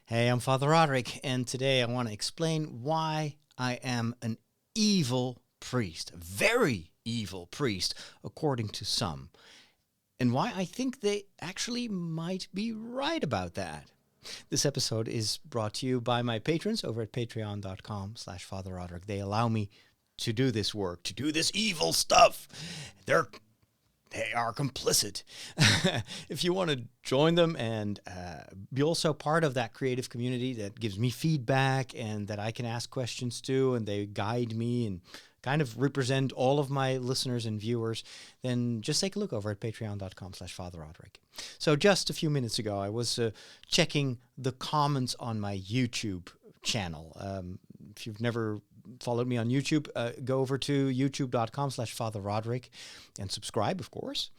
Hey, I'm Father Roderick, and today I want to explain why I am an evil priest, a very evil priest, according to some, and why I think they actually might be right about that. This episode is brought to you by my patrons over at patreon.com/Father Roderick. They allow me to do this work, to do this evil stuff. They are complicit. If you want to join them and be also part of that creative community that gives me feedback and that I can ask questions to, and they guide me and kind of represent all of my listeners and viewers, then just take a look over at patreon.com/Father Roderick. So just a few minutes ago, I was checking the comments on my YouTube channel. If you've never followed me on YouTube, go over to youtube.com/Father Roderick and subscribe, of course.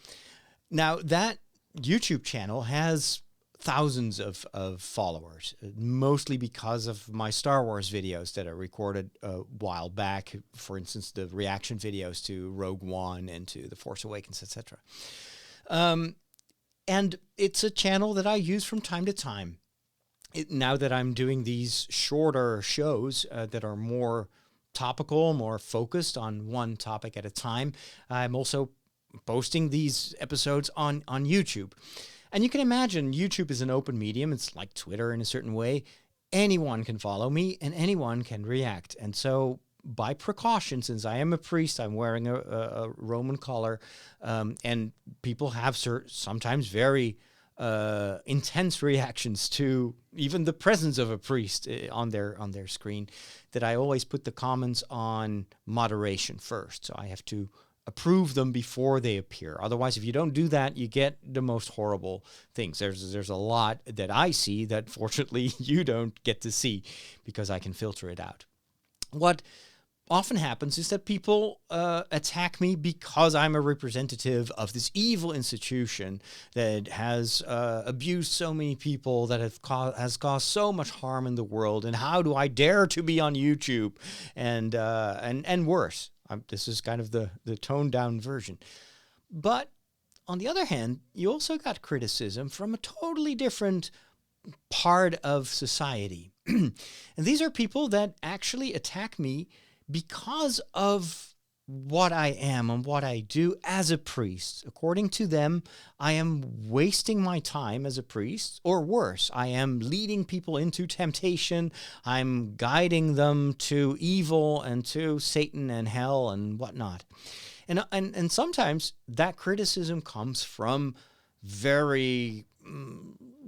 Now, that YouTube channel has thousands of followers, mostly because of my Star Wars videos that I recorded a while back. For instance, the reaction videos to Rogue One and to The Force Awakens, etc. And it's a channel that I use from time to time. Now that I'm doing these shorter shows that are more topical, more focused on one topic at a time, I'm also posting these episodes on YouTube. And you can imagine YouTube is an open medium. It's like Twitter in a certain way. Anyone can follow me and anyone can react. And so by precaution, since I am a priest, I'm wearing a Roman collar, and people have sometimes very intense reactions to even the presence of a priest on their screen, that I always put the comments on moderation first. So I have to approve them before they appear. Otherwise, if you don't do that, you get the most horrible things. There's a lot that I see that fortunately you don't get to see because I can filter it out. What often happens is that people attack me because I'm a representative of this evil institution that has abused so many people, that has caused so much harm in the world. And how do I dare to be on YouTube? And worse. This is kind of the toned down version. But on the other hand, you also got criticism from a totally different part of society. And these are people that actually attack me because of what I am and what I do as a priest. According to them, I am wasting my time as a priest, or worse, I am leading people into temptation. I'm guiding them to evil and to Satan and hell and whatnot. And sometimes that criticism comes from very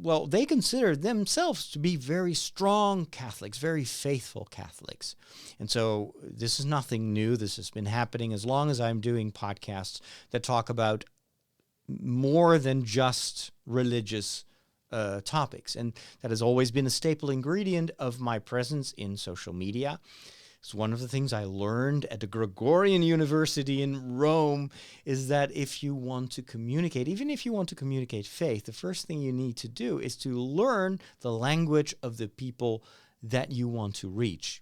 well, they consider themselves to be very strong Catholics, very faithful Catholics. And so this is nothing new. This has been happening as long as I'm doing podcasts that talk about more than just religious topics. And that has always been a staple ingredient of my presence in social media. So one of the things I learned at the Gregorian University in Rome is that if you want to communicate, even if you want to communicate faith, the first thing you need to do is to learn the language of the people that you want to reach.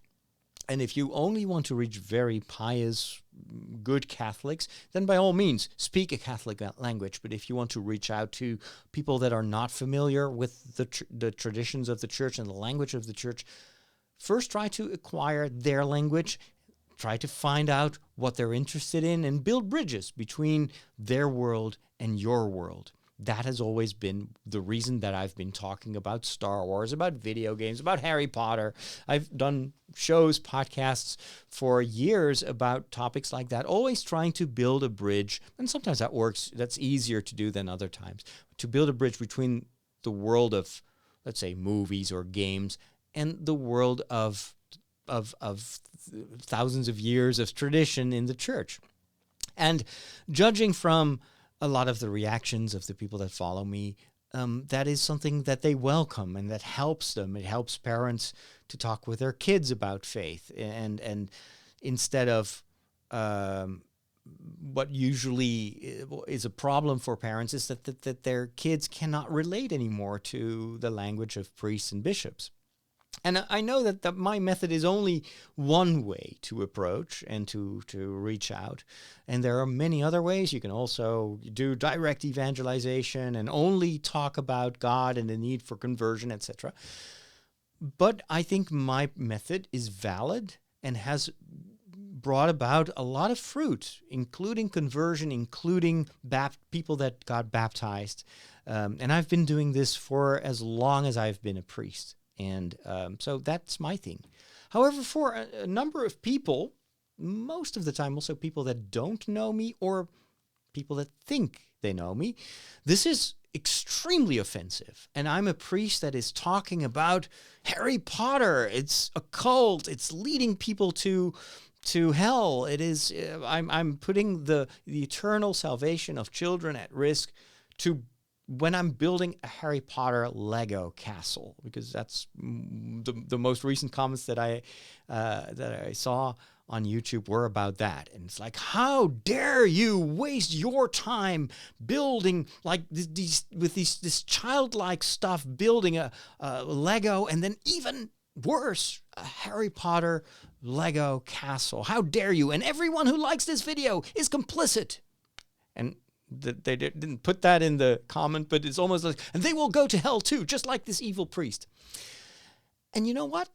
And if you only want to reach very pious, good Catholics, then by all means, speak a Catholic language. But if you want to reach out to people that are not familiar with the traditions of the church and the language of the church, first, try to acquire their language, try to find out what they're interested in, and build bridges between their world and your world. That has always been the reason that I've been talking about Star Wars, about video games, about Harry Potter. I've done shows, podcasts for years about topics like that, always trying to build a bridge. And sometimes that works. That's easier to do than other times. To build a bridge between the world of, let's say, movies or games and the world of thousands of years of tradition in the church. And judging from a lot of the reactions of the people that follow me, that is something that they welcome and that helps them. It helps parents to talk with their kids about faith. And instead of what usually is a problem for parents is that their kids cannot relate anymore to the language of priests and bishops. And I know that my method is only one way to approach and to reach out. And there are many other ways. You can also do direct evangelization and only talk about God and the need for conversion, etc. But I think my method is valid and has brought about a lot of fruit, including conversion, including people that got baptized. And I've been doing this for as long as I've been a priest. And so that's my thing. However, for a number of people, most of the time also people that don't know me or people that think they know me, this is extremely offensive. And I'm a priest that is talking about Harry Potter. It's a cult. It's leading people to hell. It is. I'm putting the eternal salvation of children at risk to when I'm building a Harry Potter Lego castle, because that's the most recent comments that I saw on YouTube were about that. And it's like, how dare you waste your time building like this childlike stuff, building a Lego, and then even worse, a Harry Potter Lego castle. How dare you? And everyone who likes this video is complicit. And they didn't put that in the comment, but it's almost like, and they will go to hell too, just like this evil priest. And you know what?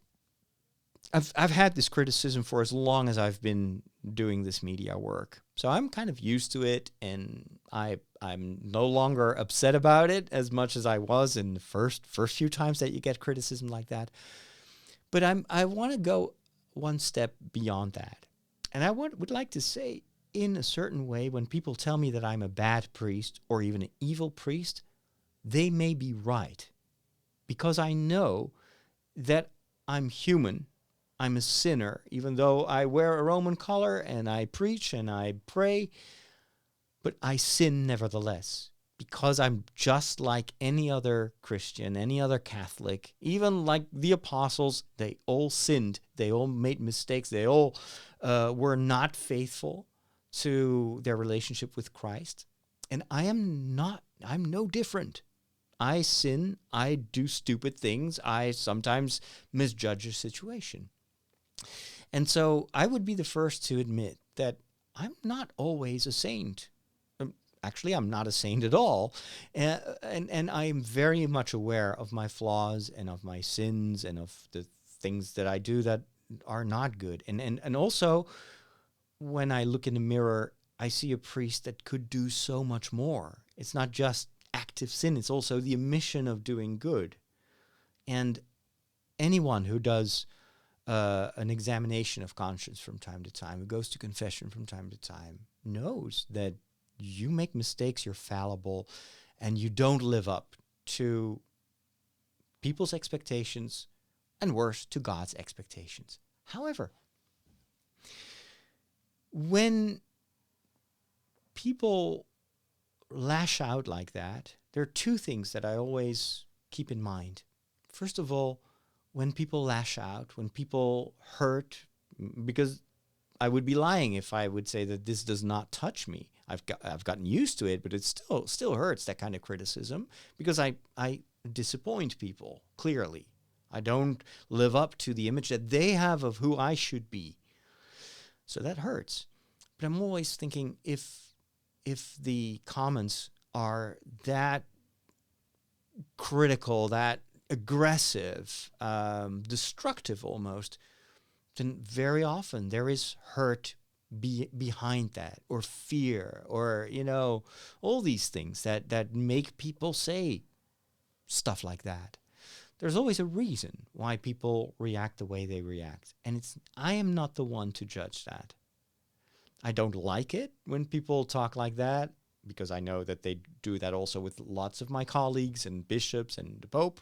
I've had this criticism for as long as I've been doing this media work. So I'm kind of used to it, and I'm no longer upset about it as much as I was in the first few times that you get criticism like that. But I want to go one step beyond that. And I would like to say, in a certain way, when people tell me that I'm a bad priest or even an evil priest, they may be right. Because I know that I'm human. I'm a sinner, even though I wear a Roman collar and I preach and I pray, but I sin nevertheless, because I'm just like any other Christian, any other Catholic, even like the apostles. They all sinned. They all made mistakes. They all were not faithful to their relationship with Christ. And I'm no different. I sin. I do stupid things. I sometimes misjudge a situation. And so I would be the first to admit that I'm not always a saint. Actually, I'm not a saint at all. And I am very much aware of my flaws and of my sins and of the things that I do that are not good. And also, when I look in the mirror, I see a priest that could do so much more. It's not just active sin. It's also the omission of doing good. And anyone who does an examination of conscience from time to time, who goes to confession from time to time, knows that you make mistakes, you're fallible, and you don't live up to people's expectations, and worse, to God's expectations. However, when people lash out like that, there are two things that I always keep in mind. First of all, when people lash out, when people hurt, because I would be lying if I would say that this does not touch me. I've gotten used to it, but it still hurts, that kind of criticism, because I disappoint people, clearly. I don't live up to the image that they have of who I should be. So that hurts. But I'm always thinking, if the comments are that critical, that aggressive, destructive almost, then very often there is hurt behind that, or fear, or, all these things that make people say stuff like that. There's always a reason why people react the way they react. And I am not the one to judge that. I don't like it when people talk like that, because I know that they do that also with lots of my colleagues and bishops and the Pope.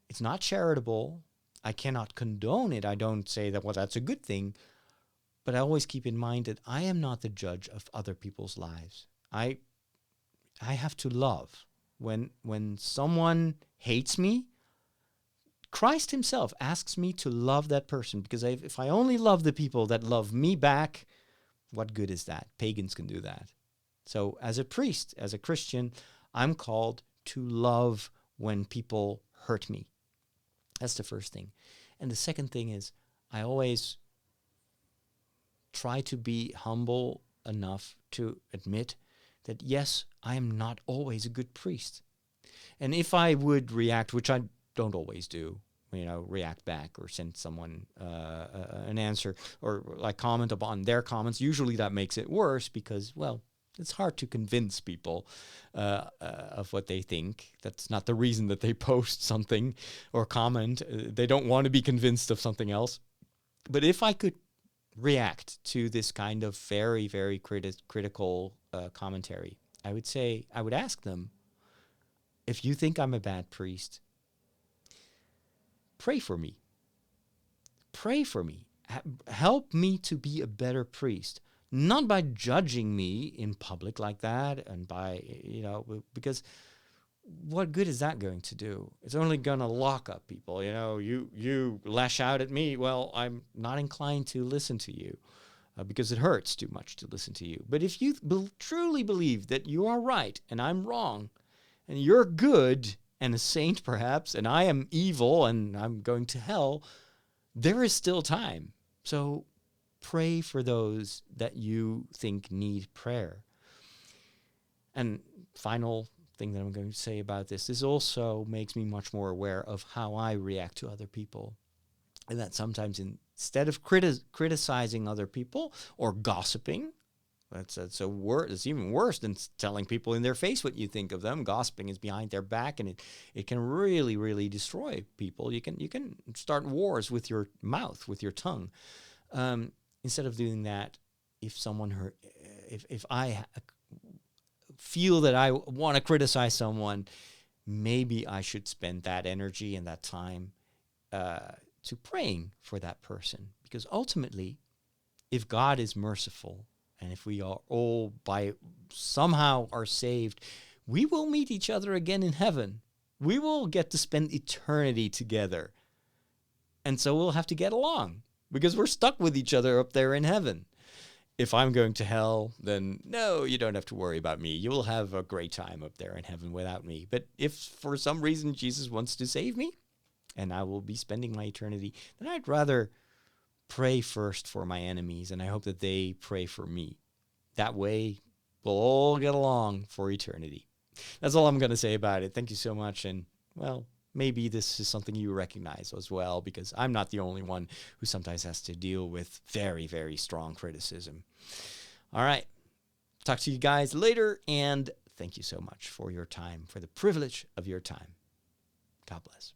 It's not charitable. I cannot condone it. I don't say that, well, that's a good thing. But I always keep in mind that I am not the judge of other people's lives. I have to love. When someone hates me, Christ himself asks me to love that person, because if I only love the people that love me back, what good is that? Pagans can do that. So as a priest, as a Christian, I'm called to love when people hurt me. That's the first thing. And the second thing is, I always try to be humble enough to admit that, yes, I am not always a good priest. And if I would react, which I don't always do, react back or send someone an answer or like comment upon their comments. Usually that makes it worse because, well, it's hard to convince people of what they think. That's not the reason that they post something or comment. They don't want to be convinced of something else. But if I could react to this kind of very, very critical commentary, I would ask them, if you think I'm a bad priest, pray for me. Pray for me. Help me to be a better priest. Not by judging me in public like that and by, because what good is that going to do? It's only going to lock up people. You lash out at me. Well, I'm not inclined to listen to you because it hurts too much to listen to you. But if you truly believe that you are right and I'm wrong and you're good and a saint perhaps, and I am evil and I'm going to hell, there is still time. So pray for those that you think need prayer. And final thing that I'm going to say about this also makes me much more aware of how I react to other people. And that sometimes instead of criticizing other people or gossiping, it's even worse than telling people in their face what you think of them. Gossiping is behind their back, and it can really, really destroy people. You can start wars with your mouth, with your tongue. Instead of doing that, if I feel that I want to criticize someone, maybe I should spend that energy and that time to praying for that person. Because ultimately, if God is merciful, and if we are all by somehow are saved, we will meet each other again in heaven. We will get to spend eternity together. And so we'll have to get along because we're stuck with each other up there in heaven. If I'm going to hell, then no, you don't have to worry about me. You will have a great time up there in heaven without me. But if for some reason Jesus wants to save me and I will be spending my eternity, then I'd rather pray first for my enemies, and I hope that they pray for me. That way, we'll all get along for eternity. That's all I'm going to say about it. Thank you so much. And, well, maybe this is something you recognize as well, because I'm not the only one who sometimes has to deal with very, very strong criticism. All right. Talk to you guys later, and thank you so much for your time, for the privilege of your time. God bless.